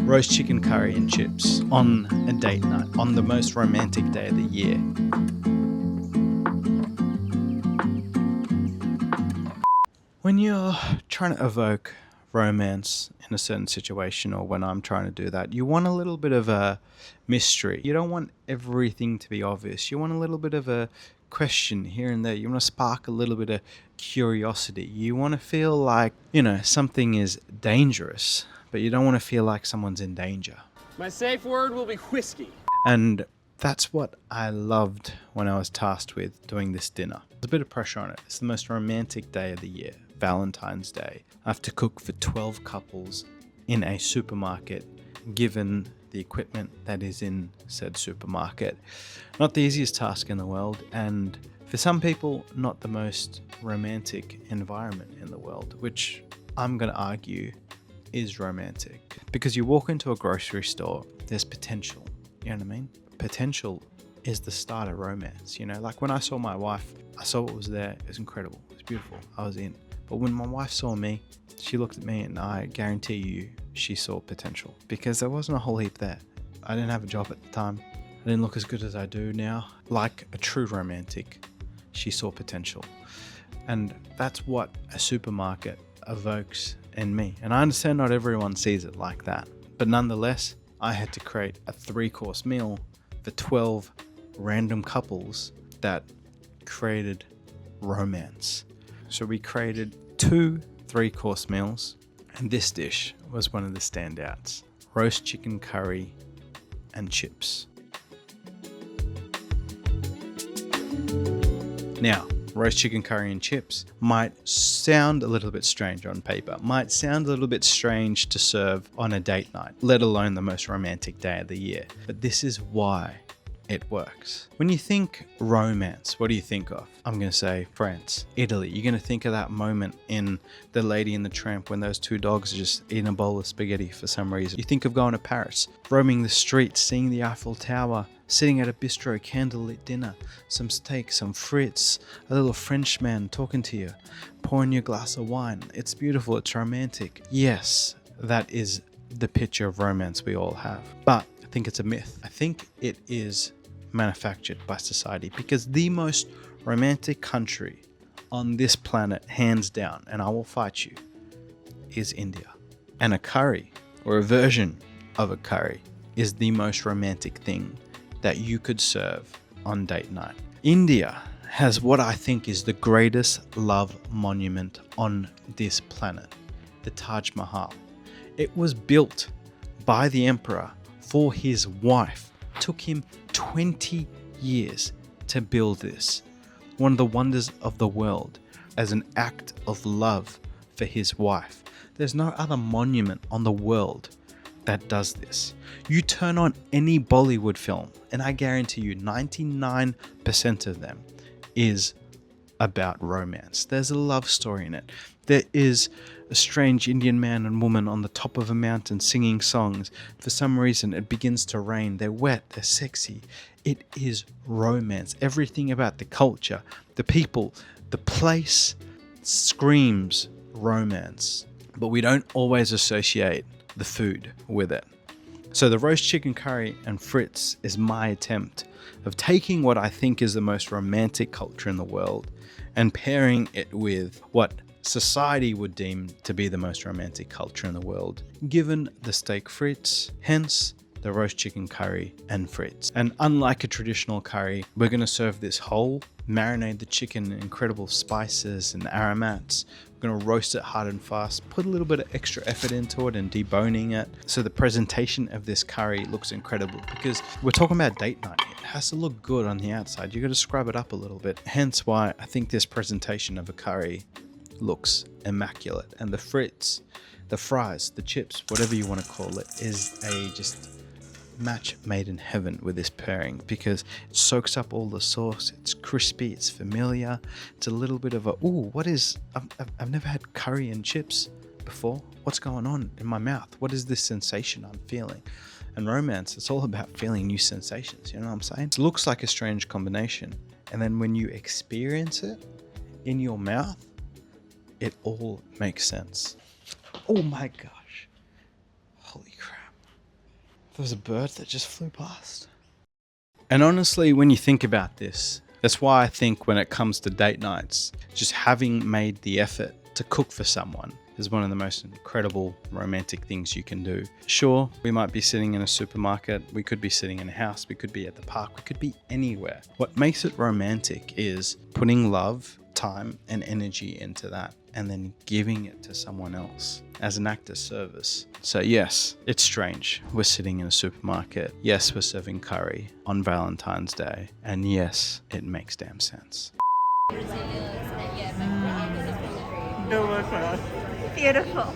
roast chicken curry and chips on a date night, on the most romantic day of the year. When you're trying to evoke romance in a certain situation, or when I'm trying to do that, you want a little bit of a mystery. You don't want everything to be obvious. You want a little bit of a question here and there. You want to spark a little bit of curiosity. You want to feel like, something is dangerous, but you don't want to feel like someone's in danger. My safe word will be whiskey. And that's what I loved when I was tasked with doing this dinner. There's a bit of pressure on it. It's the most romantic day of the year, Valentine's Day. I have to cook for 12 couples in a supermarket, given the equipment that is in said supermarket. Not the easiest task in the world, and for some people, not the most romantic environment in the world, which I'm going to argue is romantic. Because you walk into a grocery store, there's potential. You know what I mean? Potential is the start of romance. Like when I saw my wife, I saw what was there. It was incredible. It was beautiful. I was in. But when my wife saw me, she looked at me, and I guarantee you she saw potential, because there wasn't a whole heap there. I didn't have a job at the time. I didn't look as good as I do now. Like a true romantic, she saw potential. And that's what a supermarket evokes in me. And I understand not everyone sees it like that. But nonetheless, I had to create a 3-course meal for 12 random couples that created romance. So we created 2 3-course meals, and this dish was one of the standouts: roast chicken curry and chips. Now, roast chicken curry and chips might sound a little bit strange on paper, might sound a little bit strange to serve on a date night, let alone the most romantic day of the year. But this is why it works. When you think romance, what do you think of? I'm going to say France, Italy. You're going to think of that moment in The Lady and the Tramp when those 2 dogs are just eating a bowl of spaghetti for some reason. You think of going to Paris, roaming the streets, seeing the Eiffel Tower, sitting at a bistro, candlelit dinner, some steak, some frites, a little Frenchman talking to you, pouring you a glass of wine. It's beautiful. It's romantic. Yes, that is the picture of romance we all have. But I think it's a myth. I think it is manufactured by society, because the most romantic country on this planet, hands down, and I will fight you, is India. And a curry, or a version of a curry, is the most romantic thing that you could serve on date night. India has what I think is the greatest love monument on this planet, the Taj Mahal. It was built by the emperor for his wife. It took him 20 years to build this. One of the wonders of the world, as an act of love for his wife. There's no other monument on the world that does this. You turn on any Bollywood film, and I guarantee you 99% of them is about romance. There's a love story in it. There is a strange Indian man and woman on the top of a mountain singing songs. For some reason, it begins to rain. They're wet, they're sexy. It is romance. Everything about the culture, the people, the place screams romance. But we don't always associate the food with it. So the roast chicken curry and frites is my attempt of taking what I think is the most romantic culture in the world and pairing it with what society would deem to be the most romantic culture in the world, given the steak frites, hence the roast chicken curry and frites. And unlike a traditional curry, we're going to serve this whole, marinate the chicken in incredible spices and aromats. We're going to roast it hard and fast, put a little bit of extra effort into it and deboning it. So the presentation of this curry looks incredible, because we're talking about date night. It has to look good on the outside. You got to scrub it up a little bit. Hence why I think this presentation of a curry looks immaculate. And the frites, the fries, the chips, whatever you want to call it, is a just match made in heaven with this pairing, because it soaks up all the sauce. It's crispy, it's familiar, it's a little bit of a I've never had curry and chips before. What's going on in my mouth? What is this sensation I'm feeling? And romance, it's all about feeling new sensations, you know what I'm saying? It looks like a strange combination, and then when you experience it in your mouth, it all makes sense. Oh my gosh, holy crap. There was a bird that just flew past. And honestly, when you think about this, that's why I think when it comes to date nights, just having made the effort to cook for someone is one of the most incredible romantic things you can do. Sure, we might be sitting in a supermarket, we could be sitting in a house, we could be at the park, we could be anywhere. What makes it romantic is putting love, time, and energy into that, and then giving it to someone else as an act of service. So yes, it's strange. We're sitting in a supermarket. Yes, we're serving curry on Valentine's Day. And yes, it makes damn sense. Beautiful.